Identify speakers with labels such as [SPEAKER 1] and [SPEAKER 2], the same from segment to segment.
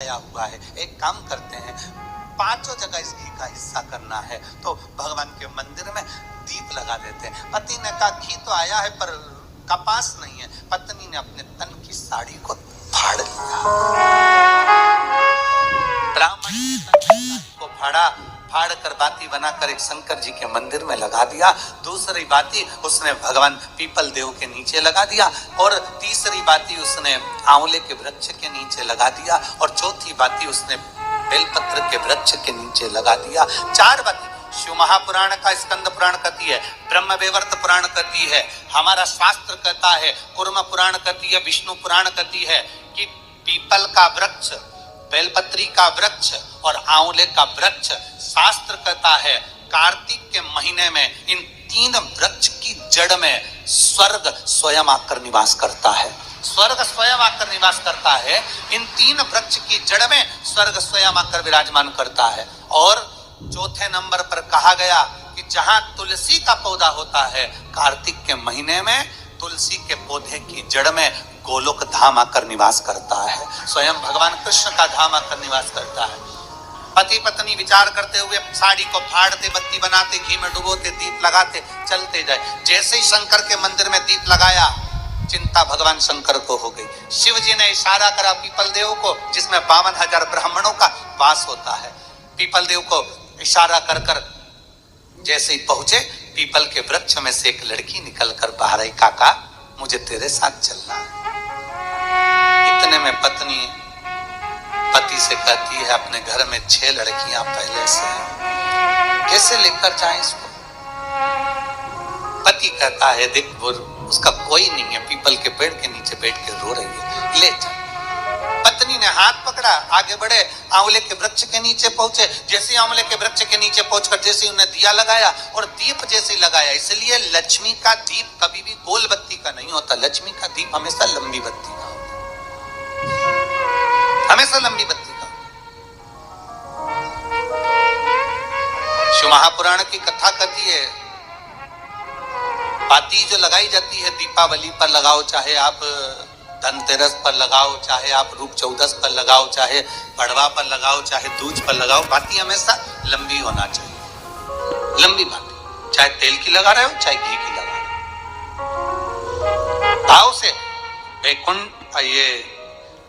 [SPEAKER 1] आया हुआ है, एक काम करते हैं, पांचों जगह इस घी का हिस्सा करना है, तो भगवान के मंदिर में दीप लगा देते हैं। पति ने कहा घी तो आया है पर कपास नहीं है। पत्नी ने अपने तन की साड़ी को फाड़ लिया, ब्राह्मण ने साड़ी को फाड़ कर बाती बनाकर एक शंकर जी के मंदिर में लगा दिया। दूसरी बाती उसने भगवान पीपल देव के नीचे लगा दिया, और तीसरी बाती उसने आंवले के वृक्ष के नीचे लगा दिया, और चौथी बाती उसने बेलपत्र के वृक्ष के नीचे लगा दिया। चार बाती शिव महापुराण का स्कंद पुराण कहती है, ब्रह्म वैवर्त पुराण कहती है, हमारा शास्त्र कहता है, कूर्म पुराण कहती है, विष्णु पुराण कहती है कि पीपल का वृक्ष, बेलपत्री का वृक्ष और आंवले का वृक्ष, शास्त्र कहता है कार्तिक के महीने में इन तीन वृक्ष की जड़ में स्वर्ग स्वयं आकर निवास करता है। स्वर्ग स्वयं आकर निवास करता है, इन तीन वृक्ष की जड़ में स्वर्ग स्वयं आकर विराजमान करता है। और चौथे नंबर पर कहा गया कि जहां तुलसी का पौधा होता है, कार्तिक के महीने में तुलसी के पौधे की जड़ में गोलोक धाम आकर निवास करता है, स्वयं भगवान कृष्ण का धाम आकर निवास करता है। पति पत्नी विचार करते हुए साड़ी को फाड़ते, बत्ती बनाते, घी में डुबोते, दीप लगाते, चलते जाए। जैसे ही शंकर के मंदिर में दीप लगाया, चिंता भगवान शंकर को हो गई। शिव जी ने इशारा करा पीपल देव को, जिसमें 52,000 ब्राह्मणों का वास होता है। पीपल देव को इशारा कर कर जैसे ही पहुंचे, पीपल के वृक्ष में से एक लड़की निकलकर बाहर आई, काका मुझे तेरे साथ चलना है। इतने में पत्नी पति से कहती है, अपने घर में 6 लड़कियां पहले से हैं, कैसे लेकर जाएं इसको? पति कहता है, देख वो उसका कोई नहीं है, पीपल के पेड़ के नीचे बैठ के रो रही है, ले जा। पत्नी ने हाथ पकड़ा, आगे बढ़े, आंवले के वृक्ष के नीचे पहुंचे। जैसे आंवले के वृक्ष के नीचे पहुंचकर जैसे उन्हें दिया लगाया और दीप जैसे लगाया, इसलिए लक्ष्मी का दीप कभी भी गोल बत्ती का नहीं होता, लक्ष्मी का दीप हमेशा लंबी बत्ती का होता, हमेशा लंबी बत्ती का। शिव महापुराण की कथा कहती है, बाती जो लगाई जाती है दीपावली पर लगाओ, चाहे आप धनतेरस पर लगाओ, चाहे आप रूप चौदस पर लगाओ, चाहे पड़वा पर लगाओ, चाहे दूज पर लगाओ, बाती हमेशा लंबी होना चाहिए, लंबी बाती। चाहे तेल की लगा रहे हो, चाहे घी की लगा रहे हो, भाव से। वैकुंठ ये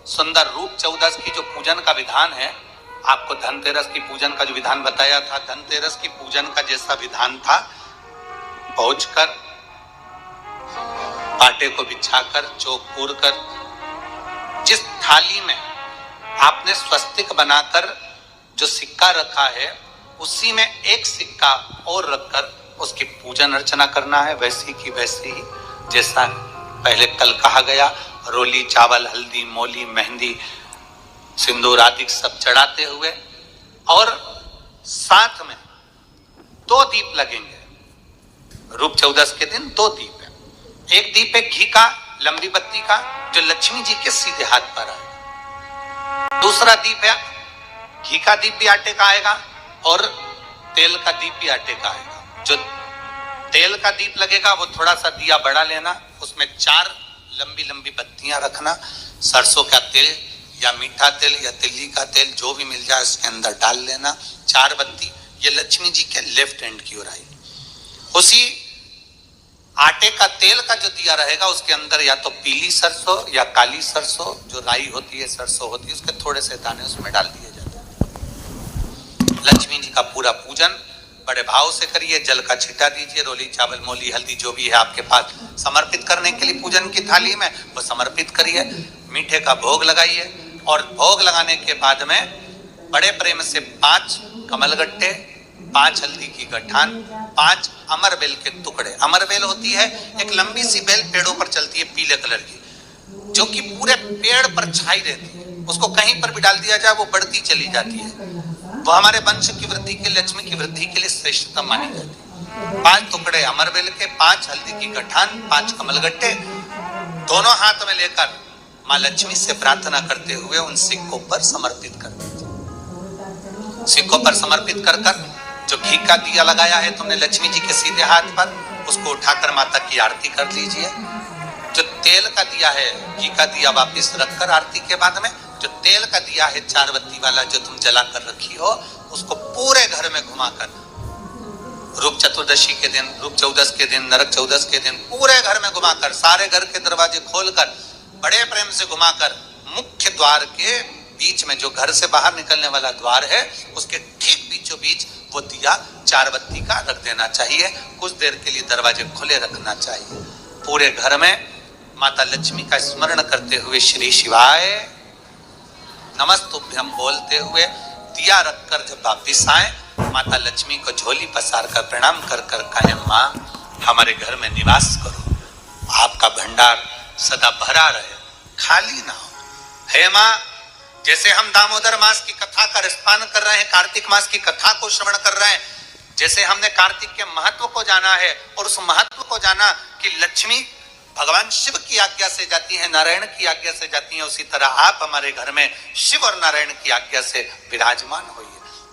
[SPEAKER 1] सुंदर रूप चौदस की जो पूजन का विधान है, आपको धनतेरस की पूजन का जो विधान बताया था, धनतेरस की पूजन का जैसा विधान था, पहुंचकर पाटे को बिछाकर, चौक पूर कर, जिस थाली में आपने स्वस्तिक बनाकर जो सिक्का रखा है, उसी में एक सिक्का और रखकर उसकी पूजन अर्चना करना है, वैसी की वैसी ही जैसा पहले कल कहा गया। रोली, चावल, हल्दी, मोली, मेहंदी, सिंदूर आदि सब चढ़ाते हुए, और साथ में 2 दीप लगेंगे। रूप चौदस के दिन 2 दीप है। एक दीप है घी का, लंबी बत्ती का, जो लक्ष्मी जी के सीधे हाथ पर आएगा। दूसरा दीप है घी का दीप भी आटे का आएगा, और तेल का दीप भी आटे का आएगा। जो तेल का दीप लगेगा वो थोड़ा सा दिया बड़ा लेना, उसमें 4 लंबी लंबी बत्तियां रखना, सरसों का तेल या मीठा तेल या तिल्ली का तेल जो भी मिल जाए उसके अंदर डाल लेना। 4 बत्ती ये लक्ष्मी जी के लेफ्ट हैंड की ओर आएगी। उसी आटे का तेल का जो दिया रहेगा, उसके अंदर या तो पीली सरसों या काली सरसों, जो राई होती है, सरसों होती है, उसके थोड़े से दाने उसमें डाल दिए जाते हैं। लक्ष्मी जी का पूरा पूजन बड़े भाव से करिए, जल का छिटा दीजिए, रोली, चावल, मोली, हल्दी जो भी है आपके पास समर्पित करने के लिए पूजन की थाली में, वो समर्पित करिए। मीठे का भोग लगाइए, और भोग लगाने के बाद में बड़े प्रेम से 5 कमलगट्टे, 5 हल्दी की गठान, 5 अमरबेल के टुकड़े। अमरबेल होती है एक लंबी सी बेल, पेड़ों पर चलती है, पीले कलर की, जो कि पूरे पेड़ पर छाई रहती है, उसको कहीं पर भी डाल दिया जाए वो बढ़ती चली जाती है। वो हमारे वंश की वृद्धि के, लक्ष्मी की वृद्धि के लिए श्रेष्ठतम मानी जाती है। 5 टुकड़े अमरबेल के, 5 हल्दी की गठान, 5 कमलगट्टे, दोनों हाथ में लेकर माँ लक्ष्मी से प्रार्थना करते हुए उन सिक्कों पर समर्पित कर दीजिए। सिक्कों पर समर्पित कर कर जो घी का दिया लगाया है तुमने लक्ष्मी जी के सीधे हाथ पर, उसको उठाकर माता की आरती कर लीजिए। जो तेल का दिया है, घी का दिया वापिस रखकर आरती के बाद में जो तेल का दिया है 4 बत्ती वाला जो तुम जला कर रखी हो, उसको पूरे घर में घुमाकर, रूप चतुर्दशी के दिन, रूप चौदस के दिन, नरक चौदस के दिन पूरे घर में घुमाकर, सारे घर के दरवाजे खोलकर, बड़े प्रेम से घुमाकर, मुख्य द्वार के बीच में जो घर से बाहर निकलने वाला द्वार है उसके ठीक बीचों बीच वो दिया 4 बत्ती का रख देना चाहिए। कुछ देर के लिए दरवाजे खुले रखना चाहिए। पूरे घर में माता लक्ष्मी का स्मरण करते हुए श्री शिवाय नमस्तुभ्यम बोलते हुए दिया रखकर जब वापिस आए, माता लक्ष्मी को झोली पसार कर प्रणाम कर कर कहें, माँ हमारे घर में निवास करो, आपका भंडार सदा भरा रहे, खाली ना हो। हे माँ, जैसे हम दामोदर मास की कथा का रसपान कर रहे हैं, कार्तिक मास की कथा को श्रवण कर रहे हैं, जैसे हमने कार्तिक के महत्व को जाना है और उस महत्व को जाना कि लक्ष्मी भगवान शिव की आज्ञा से जाती है, नारायण की आज्ञा से जाती है, उसी तरह आप हमारे घर में शिव और नारायण की आज्ञा से विराजमान होइए।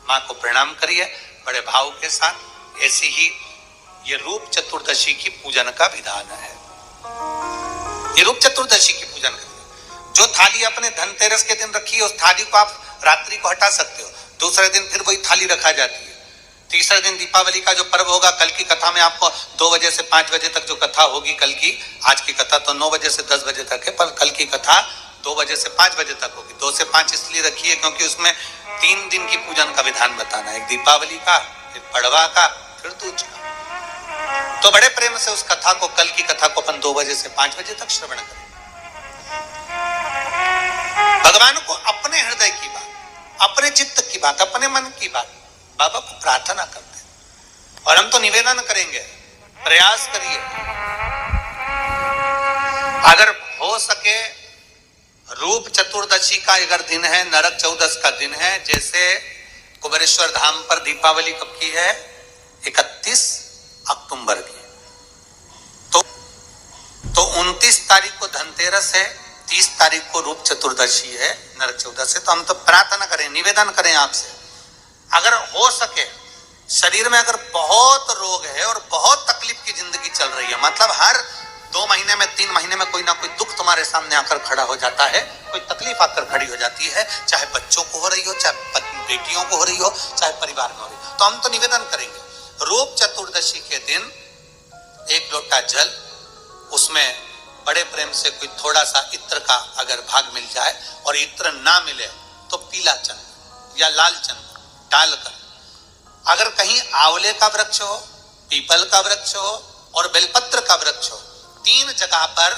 [SPEAKER 1] माँ को प्रणाम करिए बड़े भाव के साथ। ऐसी ही ये रूप चतुर्दशी की पूजन का विधान है। ये रूप चतुर्दशी की पूजन का, जो थाली अपने धनतेरस के दिन रखी है उस थाली को आप रात्रि को हटा सकते हो, दूसरे दिन फिर वही थाली रखा जाती है। तीसरे दिन दीपावली का जो पर्व होगा, कल की कथा में आपको 2 बजे से 5 बजे तक जो कथा होगी, कल की, आज की कथा तो 9 बजे से 10 बजे तक है, पर कल की कथा 2 बजे से 5 बजे तक होगी। 2 से 5 इसलिए रखी है क्योंकि उसमें 3 दिन की पूजन का विधान बताना है, एक दीपावली का, एक पड़वा का, फिर दूज का। तो बड़े प्रेम से उस कथा को, कल की कथा को अपन 2 बजे से 5 बजे तक श्रवण करें। भगवान को अपने हृदय की बात, अपने चित्त की बात, अपने मन की बात बाबा को प्रार्थना करते हैं। और हम तो निवेदन करेंगे, प्रयास करिए, अगर हो सके रूप चतुर्दशी का अगर दिन है, नरक चौदस का दिन है, जैसे कुबेरेश्वर धाम पर दीपावली कब की है, 31 अक्टूबर की, तो 29 तारीख को धनतेरस है, 30 तारीख को रूप चतुर्दशी है, नरक चौदस है। तो हम तो प्रार्थना करें, निवेदन करें आपसे, अगर हो सके, शरीर में अगर बहुत रोग है और बहुत तकलीफ की जिंदगी चल रही है, मतलब हर 2 महीने में 3 महीने में कोई ना कोई दुख तुम्हारे सामने आकर खड़ा हो जाता है, कोई तकलीफ आकर खड़ी हो जाती है, चाहे बच्चों को हो रही हो, चाहे बेटियों को हो रही हो, चाहे परिवार में हो रही हो, तो हम तो निवेदन करेंगे, रूप चतुर्दशी के दिन 1 लोटा जल, उसमें बड़े प्रेम से कोई थोड़ा सा इत्र का अगर भाग मिल जाए, और इत्र ना मिले तो पीला चंदन या लाल चंदन डालकर, अगर कहीं आंवले का वृक्ष हो, पीपल का वृक्ष हो और बेलपत्र का वृक्ष हो, 3 जगह पर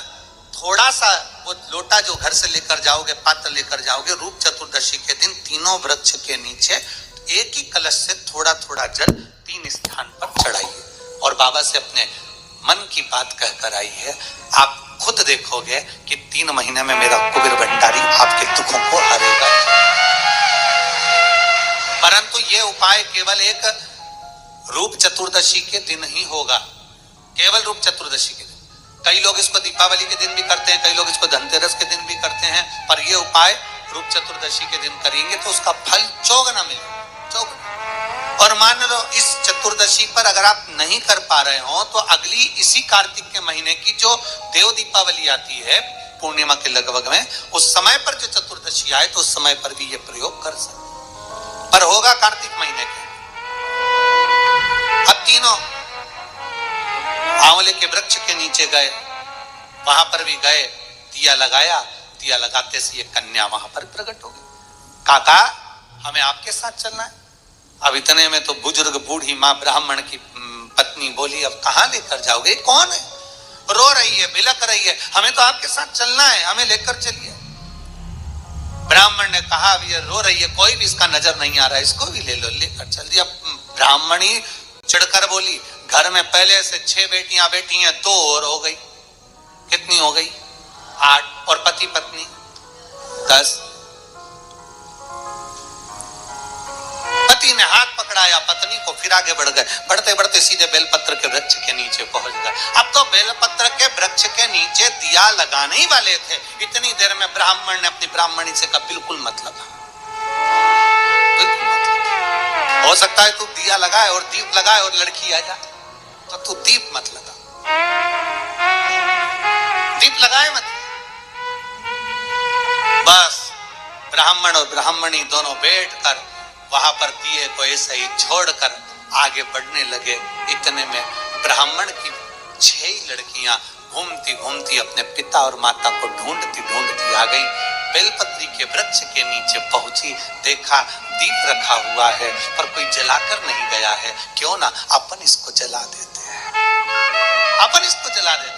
[SPEAKER 1] थोड़ा सा वो लोटा जो घर से लेकर जाओगे, पात्र लेकर जाओगे, रूप चतुर्दशी के दिन तीनों वृक्ष के नीचे एक ही कलश से थोड़ा थोड़ा जल 3 स्थान पर चढ़ाइए और बाबा से अपने मन की बात कहकर आइए। आप खुद देखोगे कि 3 महीने में मेरा कुबेर भंडारी आपके दुखों को हरेगा। परंतु ये उपाय केवल एक रूप चतुर्दशी के दिन ही होगा, केवल रूप चतुर्दशी के दिन। कई लोग इसको दीपावली के दिन भी करते हैं, कई लोग इसको धनतेरस के दिन भी करते हैं, पर ये उपाय रूप चतुर्दशी के दिन करेंगे तो उसका फल चौगुना मिलेगा, चौगुना। और मान लो इस चतुर्दशी पर अगर आप नहीं कर पा रहे हो तो अगली इसी कार्तिक के महीने की जो देव दीपावली आती है पूर्णिमा के लगभग में, उस समय पर जो चतुर्दशी आए तो उस समय पर भी ये प्रयोग कर सकते, पर होगा कार्तिक महीने के। अब तीनों आंवले के वृक्ष के नीचे गए, वहां पर भी गए, दिया लगाया, दिया लगाते से ये कन्या वहां पर प्रकट हो गई। काका हमें आपके साथ चलना है। अब इतने में तो बुजुर्ग बूढ़ी माँ ब्राह्मण की पत्नी बोली, अब कहाँ लेकर जाओगे, कौन है, रो रही है, बिलक रही है, हमें तो आपके साथ चलना है, हमें लेकर चलिए। ब्राह्मण ने कहा अब ये रो रही है, कोई भी इसका नजर नहीं आ रहा है, इसको भी ले लो, लेकर चल दिया। ब्राह्मणी चिढ़कर बोली, घर में पहले से 6 बेटियां बैठी हैं, 2 और हो गई, कितनी हो गई, 8, और पति पत्नी 10। पति ने हाथ पकड़ाया पत्नी को, फिर आगे बढ़ गए, बढ़ते बढ़ते सीधे बेलपत्र के वृक्ष के नीचे पहुंच गए। अब तो बेलपत्र के वृक्ष के नीचे दिया लगाने ही वाले थे, इतनी देर में ब्राह्मण ने अपनी ब्राह्मणी से कहा बिल्कुल मत लगा, हो सकता है तू दिया लगाए और दीप लगाए और लड़की आ जाए, तो तू दीप मत लगा, दीप लगाए मत। बस ब्राह्मण और ब्राह्मणी दोनों बैठकर वहां पर दिए को ऐसे ही छोड़कर आगे बढ़ने लगे। इतने में ब्राह्मण की 6 लड़कियां घूमती घूमती अपने पिता और माता को ढूंढती ढूंढती आ गई। बेलपत्री के वृक्ष के नीचे पहुंची, देखा दीप रखा हुआ है पर कोई जलाकर नहीं गया है। क्यों ना अपन इसको जला देते हैं, अपन इसको जला देते हैं।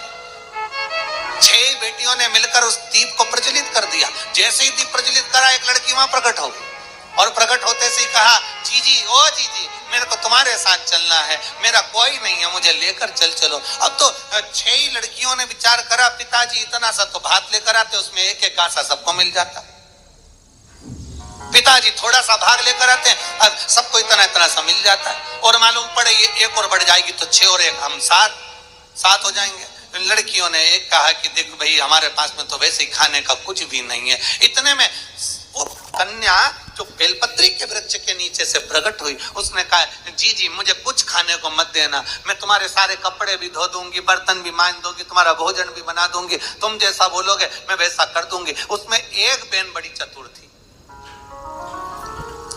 [SPEAKER 1] 6 बेटियों ने मिलकर उस दीप को प्रज्वलित कर दिया। जैसे ही दीप प्रज्वलित करा, एक लड़की वहां प्रकट हो गई और प्रकट होते से कहा, जीजी ओ जीजी, मेरे को तुम्हारे साथ चलना है, मेरा कोई नहीं है, मुझे लेकर चलो। अब तो 6 लड़कियों ने विचार करा, पिताजी इतना सा तो भात लेकर आते, उसमें एक एक गासा सबको मिल जाता। पिताजी थोड़ा सा भाग लेकर आते हैं, अब सबको इतना इतना सा मिल जाता है। और मालूम पड़े ये एक और बढ़ जाएगी तो 6 और 1 हम 7 हो जाएंगे। लड़कियों ने एक कहा कि देख भाई, हमारे पास में तो वैसे ही खाने का कुछ भी नहीं है। इतने में वो कन्या जो बेलपत्री के वृक्ष के नीचे से प्रकट हुई, उसने कहा, जी मुझे कुछ खाने को मत देना, मैं तुम्हारे सारे कपड़े भी धो दूंगी, बर्तन भी मांज दूंगी, तुम्हारा भोजन भी बना दूंगी, तुम जैसा बोलोगे मैं वैसा कर दूंगी। उसमें एक बहन बड़ी चतुर थी,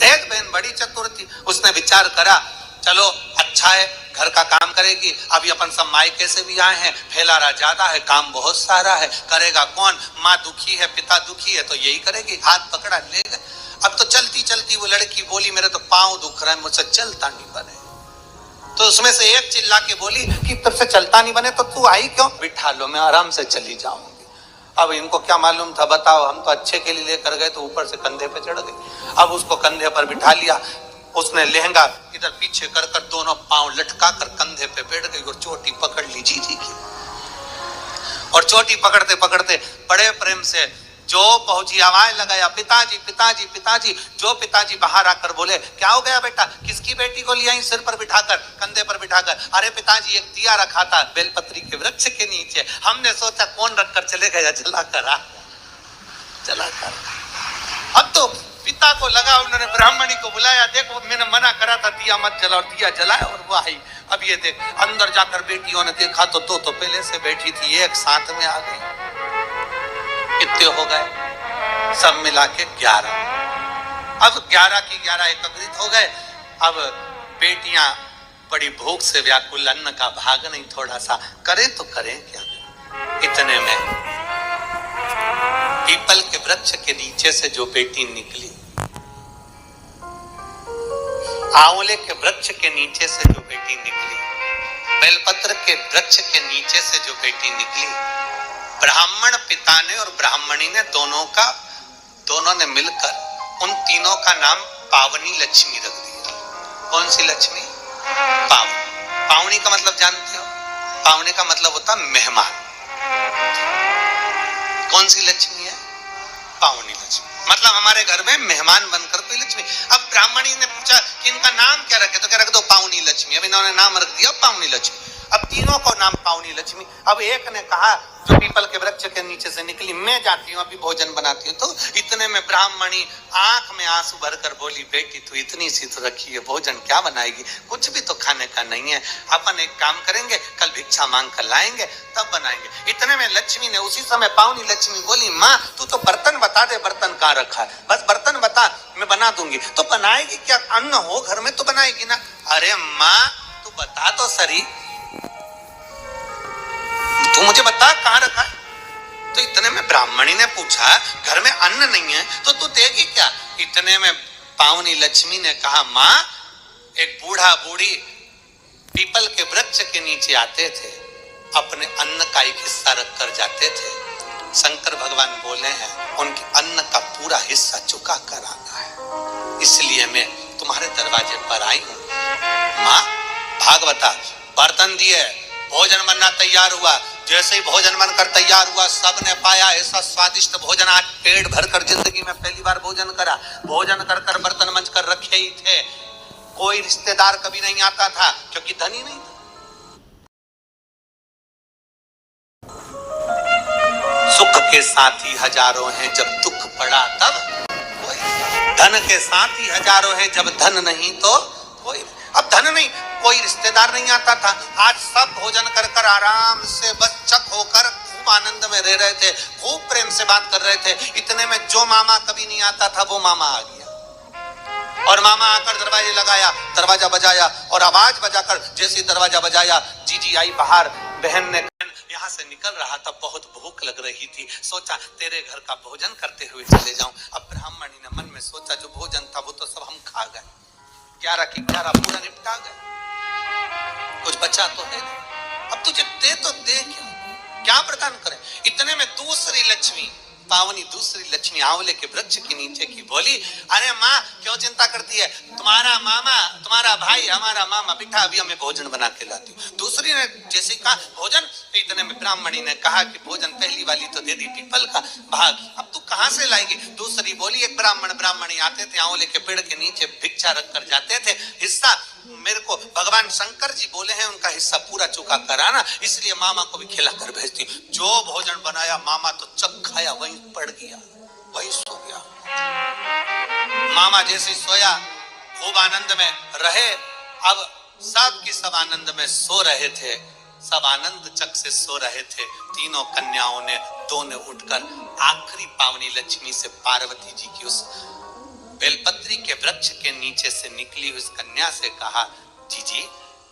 [SPEAKER 1] एक बहन बड़ी चतुर थी। उसने विचार करा, चलो अच्छा है, घर का काम करेगी। अभी अपन सब मायके से भी आए हैं, फैलारा ज्यादा है, काम बहुत सारा है, करेगा कौन? माँ दुखी है, पिता दुखी है, तो यही करेगी। हाथ पकड़ा, ले गए। अब तो चलती चलती वो लड़की बोली, मेरे तो पांव दुख रहा है, मुझसे चलता नहीं बने। तो उसमें से एक चिल्ला के बोली कि तुझसे चलता नहीं बने तो तू आई क्यों? बिठा लो, मैं आराम से चली जाऊंगी। अब इनको क्या मालूम था, बताओ, हम तो अच्छे के लिए लेकर गए तो ऊपर से कंधे पे चढ़ गई। अब उसको कंधे पर बिठा लिया, उसने लहंगा इधर पीछे कर कर दोनों पांव लटका कर कंधे पे बैठ गई और चोटी पकड़ ली जीजी की। और चोटी पकड़ते पकड़ते बड़े प्रेम से जो पहुंची, आवाज लगाया, पिताजी पिताजी पिताजी। जो पिताजी बाहर आकर बोले, क्या हो गया बेटा? किसकी बेटी को लिया सिर पर बिठाकर, कंधे पर बिठाकर? अरे पिताजी, एक दिया रखा था बेलपत्री के वृक्ष के नीचे, हमने सोचा कौन रखकर चले गया, जलाकर आ जलाकर। अब तो पिता को लगा, उन्होंने ब्राह्मणी को बुलाया, देखो मैंने मना करा था दिया मत जला, और दिया जलाया और वो आई। अब ये देख, अंदर जाकर बेटियों ने देखा तो दो तो पहले से बैठी थी, एक साथ में आ गई। कितने हो गए? सब मिला के 11। अब 11 की 11 एकत्रित हो गए। अब बेटियां बड़ी भूख से व्याकुल, अन्न का भाग नहीं, थोड़ा सा करें तो करें क्या। इतने में पीपल के वृक्ष के नीचे से जो बेटी निकली, आंवले के वृक्ष के नीचे से जो बेटी निकली, बेलपत्र के वृक्ष के नीचे से जो बेटी निकली, ब्राह्मण पिता ने और ब्राह्मणी ने दोनों ने मिलकर उन तीनों का नाम पावनी लक्ष्मी रख दिया। कौन सी लक्ष्मी? पावनी। पावनी का मतलब जानते हो? पावनी का मतलब होता मेहमान। कौन सी लक्ष्मी है? पावनी लक्ष्मी, मतलब हमारे घर में मेहमान बनकर कोई लक्ष्मी। अब ब्राह्मणी ने पूछा कि इनका नाम क्या रखे, तो क्या रख दो पावनी लक्ष्मी। अब इन्होंने नाम रख दिया पावनी लक्ष्मी। अब तीनों को नाम पावनी लक्ष्मी। अब एक ने कहा, जो पीपल के वृक्ष के नीचे से निकली, मैं जाती हूँ अभी भोजन बनाती हूँ। तो इतने में ब्राह्मणी आंख में आंसू भरकर बोली, बेटी तू इतनी सी तो रखी है, भोजन क्या बनाएगी? कुछ भी तो खाने का नहीं है। अपन एक काम करेंगे, कल भिक्षा मांग कर लाएंगे तब बनाएंगे। इतने में लक्ष्मी ने उसी समय पावनी लक्ष्मी बोली, माँ तू तो बर्तन बता दे, बर्तन कहाँ रखा है, बस बर्तन बता, मैं बना दूंगी। तो बनाएगी क्या? अन्न हो घर में तो बनाएगी ना। अरे माँ तू बता तो सही, तू मुझे बता कहाँ रखा है। तो इतने में ब्राह्मणी ने पूछा, घर में अन्न नहीं है तो तू देगी क्या? इतने में पावनी लक्ष्मी ने कहा, माँ एक बूढ़ा बूढ़ी पीपल के वृक्ष के नीचे आते थे, अपने अन्न का एक हिस्सा रख कर जाते थे। शंकर भगवान बोले हैं, उनके अन्न का पूरा हिस्सा चुका कर आना है, इसलिए मैं तुम्हारे दरवाजे पर आई हूँ। माँ भागवता, बर्तन दिए, भोजन बनना तैयार हुआ। जैसे ही भोजन बनकर तैयार हुआ, सबने पाया ऐसा स्वादिष्ट भोजन, आज पेट भरकर जिंदगी में पहली बार भोजन करा। भोजन कर कर बर्तन मंज कर रखे ही थे। कोई रिश्तेदार कभी नहीं आता था क्योंकि धनी नहीं था। सुख के साथी हजारों हैं, जब दुख पड़ा तब कोई। धन के साथी हजारों हैं, जब धन नहीं तो कोई। अब धन नहीं, कोई रिश्तेदार नहीं आता था। आज सब भोजन कर कर आराम से बस चक होकर खूब आनंद में रह रहे थे, खूब प्रेम से बात कर रहे थे। इतने में जो मामा कभी नहीं आता था वो मामा आ गया और मामा आकर दरवाजे लगाया, दरवाजा बजाया और आवाज बजाकर जैसे दरवाजा बजाया जीजी आई बाहर। बहन ने यहाँ से निकल रहा था, बहुत भूख लग रही थी, सोचा तेरे घर का भोजन करते हुए चले जाऊं। अब ब्राह्मणी ने मन में सोचा जो भोजन था वो तो सब हम खा गए, 11 की 11 पूरा निपटा गए, कुछ बचा तो है नहीं। अब तुझे दे तो दे क्या प्रदान करें। इतने में दूसरी लक्ष्मी, पावनी दूसरी लक्ष्मी आंवले के वृक्ष के नीचे की बोली, अरे माँ क्यों चिंता करती है, तुम्हारा मामा तुम्हारा भाई हमारा मामा, बिठा अभी हमें भोजन बना के लाती हूँ। दूसरी ने जैसे कहा भोजन, इतने में ब्राह्मणी ने कहा कि भोजन पहली वाली तो दे दी पीपल का भाग, अब तू कहाँ से लाएगी। दूसरी बोली, एक ब्राह्मणी आते थे आंवले के पेड़ के नीचे भिक्षा रख कर जाते थे, हिस्सा मेरे को भगवान शंकर जी बोले हैं उनका हिस्सा पूरा चुका कराना, इसलिए मामा को भी खिला कर भेजती। जो भोजन बनाया मामा तो चख खाया, वहीं पड़ गया, वहीं सो गया। मामा जैसे सोया खूब आनंद में रहे। अब सब की सब आनंद में सो रहे थे, सब आनंद चक से सो रहे थे। तीनों कन्याओं ने दोनों उठकर आखिरी पावनी लक्ष्मी से पार्वती जी की उस बेलपत्री के वृक्ष के नीचे से निकली उस कन्या से कहा, जीजी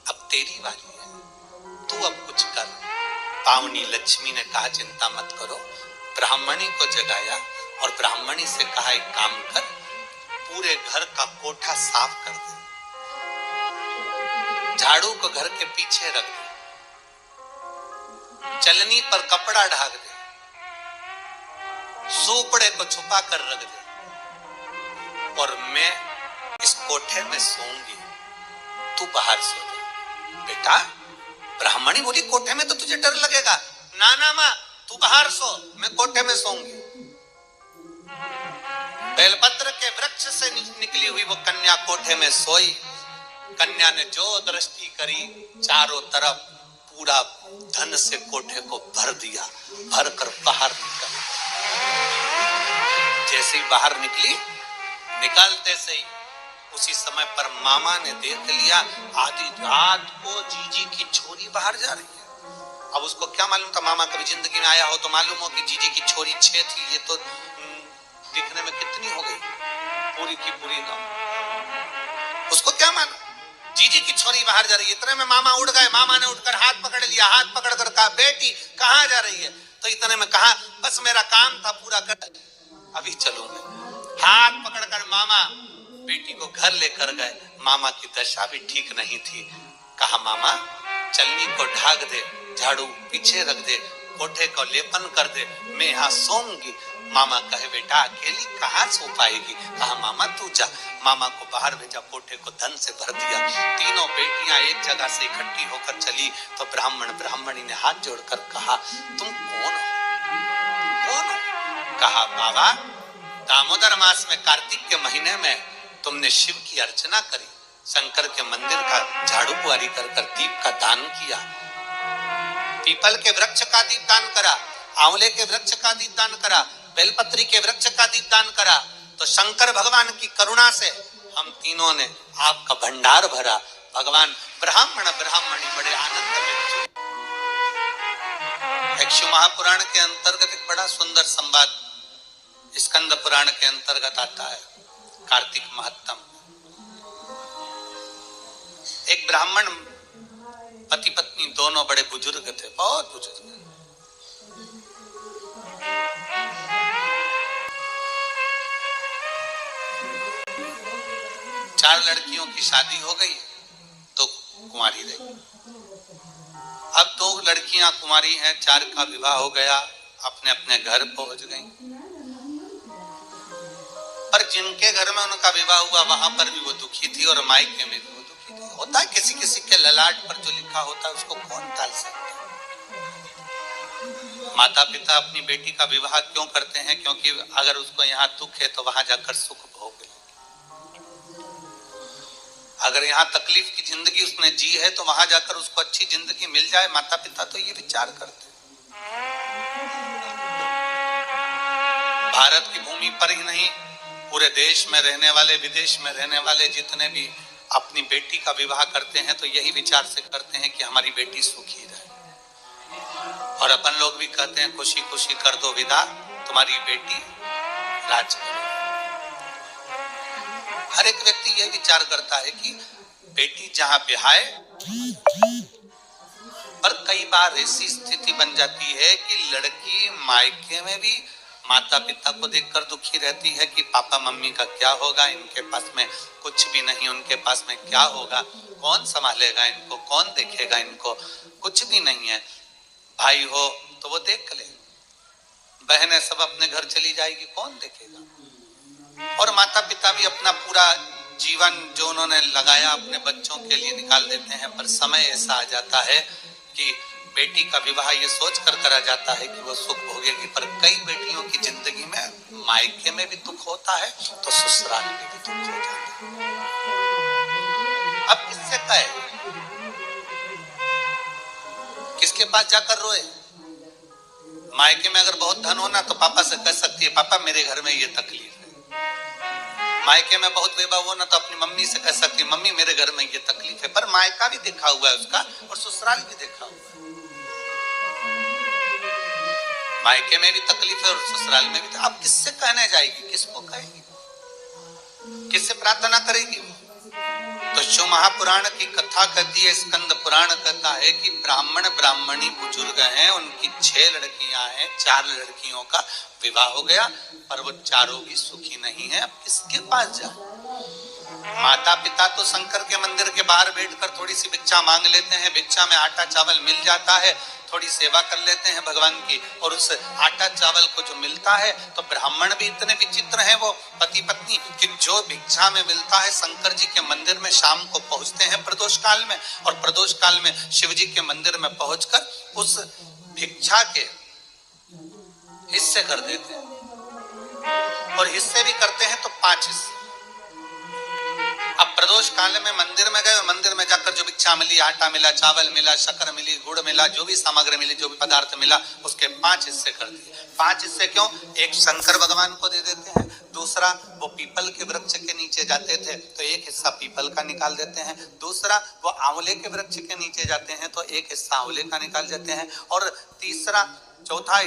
[SPEAKER 1] अब तेरी बारी है, तू अब कुछ कर। पावनी लक्ष्मी ने कहा चिंता मत करो। ब्राह्मणी को जगाया और ब्राह्मणी से कहा एक काम कर, पूरे घर का कोठा साफ कर दे, झाड़ू को घर के पीछे रख दे, चलनी पर कपड़ा ढाक दे, सूपड़े को छुपा कर रख दे और मैं इस कोठे में सोऊंगी, तू बाहर सो जा। बेटा, ब्राह्मणी बोली कोठे में तो तुझे डर लगेगा। ना ना माँ, तू बाहर सो, मैं कोठे में सोऊंगी। बेलपत्र के वृक्ष से निकली हुई वो कन्या कोठे में सोई। कन्या ने जो दृष्टि करी, चारों तरफ पूरा धन से कोठे को भर दिया, भर कर बाहर निकल। जैसे ही बाहर निकली, निकलते से ही उसी समय पर मामा ने देख लिया, आधी रात को जीजी की छोरी बाहर जा रही है। अब उसको क्या मालूम था, मामा कभी जिंदगी में आया हो तो मालूम हो कि जीजी की छोरी 6 थी, ये तो दिखने में कितनी हो गई, पूरी की पूरी ना। उसको क्या मालूम जीजी की छोरी बाहर जा रही है। इतने में मामा उठ गए, मामा ने उठकर हाथ पकड़ लिया, हाथ पकड़कर कहा, बेटी कहाँ जा रही है। तो इतने में कहा, बस मेरा काम था पूरा कर, अभी चलूंगा। हाथ पकड़कर मामा बेटी को घर लेकर गए। मामा की दशा भी ठीक नहीं थी। कहा, मामा चलनी को ढाक दे, झाड़ू पीछे रख दे, कोठे को लेपन कर दे, मैं यहाँ सोऊंगी। मामा कहे, बेटा अकेली कहाँ सो पाएगी। कहा, मामा तू जा। मामा को बाहर भेजा, कोठे को धन से भर दिया। तीनों बेटियां एक जगह से इकट्ठी होकर चली तो ब्राह्मणी ने हाथ जोड़कर कहा, तुम कौन हो, कौन हो। कहा, बाबा दामोदर मास में कार्तिक के महीने में तुमने शिव की अर्चना करी, शंकर के मंदिर का झाड़ू बुआरी कर दीप का दान किया, पीपल के वृक्ष का दीप दान करा, आंवले के वृक्ष का दीप दान करा, बेलपत्री के वृक्ष का दीप दान करा, तो शंकर भगवान की करुणा से हम तीनों ने आपका भंडार भरा। भगवान ब्राह्मणी बड़े आनंद में। एक शिव महापुराण के अंतर्गत एक बड़ा सुंदर संवाद स्कंद पुराण के अंतर्गत आता है, कार्तिक महत्तम। एक ब्राह्मण पति पत्नी दोनों बड़े बुजुर्ग थे, बहुत बुजुर्ग। चार लड़कियों की शादी हो गई, तो कुंवारी रही। अब 2 लड़कियां कुंवारी हैं, 4 का विवाह हो गया, अपने अपने घर पहुंच गई। पर जिनके घर में उनका विवाह हुआ वहां पर भी वो दुखी थी और मायके में भी वो दुखी थी। होता है किसी किसी के ललाट पर जो लिखा होता है उसको कौन टाल सकता है। माता पिता अपनी बेटी का विवाह क्यों करते हैं, क्योंकि अगर उसको यहाँ दुख है तो वहां जाकर सुख भोग ले। अगर यहाँ तकलीफ की जिंदगी उसने जी है तो वहां जाकर उसको अच्छी जिंदगी मिल जाए। माता पिता तो ये विचार करते हैं। भारत की भूमि पर ही नहीं, पूरे देश में रहने वाले, विदेश में रहने वाले जितने भी अपनी बेटी का विवाह करते हैं तो यही विचार से करते हैं कि हमारी बेटी सुखी रहे। और अपन लोग भी कहते हैं खुशी खुशी कर दो विदा, तुम्हारी बेटी राज करे। हर एक व्यक्ति यह विचार करता है कि बेटी जहां ब्याहे, पर कई बार ऐसी स्थिति बन जाती है कि लड़की मायके में भी माता पिता को देखकर दुखी रहती है कि पापा मम्मी का क्या होगा, इनके पास में कुछ भी नहीं, उनके पास में क्या होगा, कौन संभालेगा इनको, कौन देखेगा इनको, कुछ भी नहीं है। भाई हो तो वो देख ले, बहनें सब अपने घर चली जाएगी, कौन देखेगा। और माता पिता भी अपना पूरा जीवन जो उन्होंने लगाया अपने बच्चों के लिए निकाल देते हैं, पर समय ऐसा आ जाता है कि बेटी का विवाह ये सोच कर करा जाता है कि वो सुख भोगेगी, पर कई बेटियों की जिंदगी में मायके में भी दुख होता है तो ससुराल में भी दुख हो जाता है। अब किससे कहे, किसके पास जाकर रोए। मायके में अगर बहुत धन होना तो पापा से कह सकती है पापा मेरे घर में ये तकलीफ है। मायके में बहुत वैभव होना तो अपनी मम्मी से कह सकती है मम्मी मेरे घर में ये तकलीफ है। पर मायका भी देखा हुआ है उसका और ससुराल भी देखा हुआ है। मायके में भी तकलीफ है और ससुराल में भी। अब किससे कहने जाएगी, किसको कहेगी, किससे प्रार्थना करेगी। तो शिव महापुराण की कथा कहती है, स्कंद पुराण कहता है कि ब्राह्मण ब्राह्मणी बुजुर्ग हैं, उनकी 6 लड़कियां हैं, 4 लड़कियों का विवाह हो गया, पर वो चारों भी सुखी नहीं है। अब किसके पास जाए। माता पिता तो शंकर के मंदिर के बाहर बैठकर थोड़ी सी भिक्षा मांग लेते हैं, भिक्षा में आटा चावल मिल जाता है, थोड़ी सेवा कर लेते हैं भगवान की, और उस आटा चावल को जो मिलता है, तो ब्राह्मण भी इतने विचित्र हैं वो पति पत्नी कि जो भिक्षा में मिलता है शंकर जी के मंदिर में शाम को पहुंचते हैं प्रदोष काल में, और प्रदोष काल में शिव जी के मंदिर में पहुंचकर उस भिक्षा के हिस्से कर देते हैं, और हिस्से भी करते हैं तो 5 हिस्से। अब प्रदोष काल में मंदिर में गए, मंदिर में जाकर जो भिक्षा मिली, आटा मिला, चावल मिला, शक्कर मिली, गुड़ मिला, जो भी सामग्री मिली, जो भी पदार्थ मिला, उसके 5 हिस्से कर दिए। 5 हिस्से क्यों? एक शंकर भगवान को दे देते हैं, दूसरा वो पीपल के वृक्ष के नीचे जाते थे तो एक हिस्सा पीपल का निकाल देते हैं, दूसरा वो आंवले के वृक्ष के नीचे जाते हैं तो एक हिस्सा आंवले का निकाल देते हैं, और तीसरा चौथा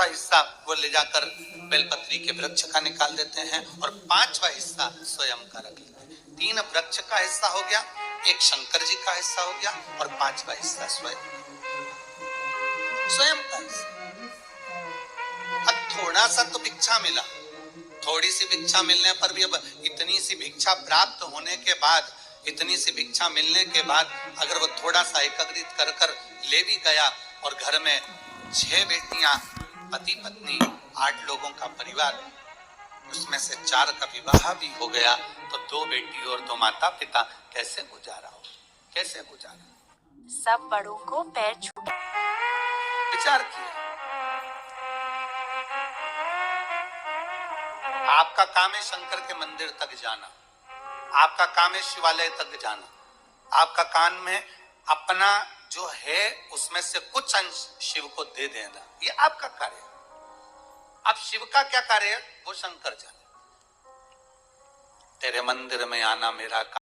[SPEAKER 1] हिस्सा वो ले जाकर बेलपत्री के वृक्ष का निकाल देते हैं, और 5वां हिस्सा स्वयं का रख लेते हैं। 3 वृक्ष का हिस्सा हो गया, एक शंकर जी का हिस्सा हो गया, और 5वां हिस्सा स्वयं का हिस्सा। अब थोड़ा सा तो भिक्षा मिला, थोड़ी सी भिक्षा मिलने पर भी, अब इतनी सी भिक्षा प्राप्त होने के बाद, इतनी सी भिक्षा मिलने के बाद अगर वो थोड़ा सा एकत्रित कर कर ले भी गया, और घर में 6 बेटियां, पति पत्नी, 8 लोगों का परिवार, उसमें से 4 का विवाह भी हो गया, तो 2 बेटी और 2 माता पिता कैसे गुजारा हो, कैसे गुजारा।
[SPEAKER 2] सब बड़ों को पैर छू।
[SPEAKER 1] विचार किए। आपका काम है शंकर के मंदिर तक जाना, आपका काम है शिवालय तक जाना, आपका काम में अपना जो है उसमें से कुछ अंश शिव को दे देना, ये आपका कार्य है। अब शिव का क्या कार्य है वो शंकर जाने। तेरे मंदिर में आना मेरा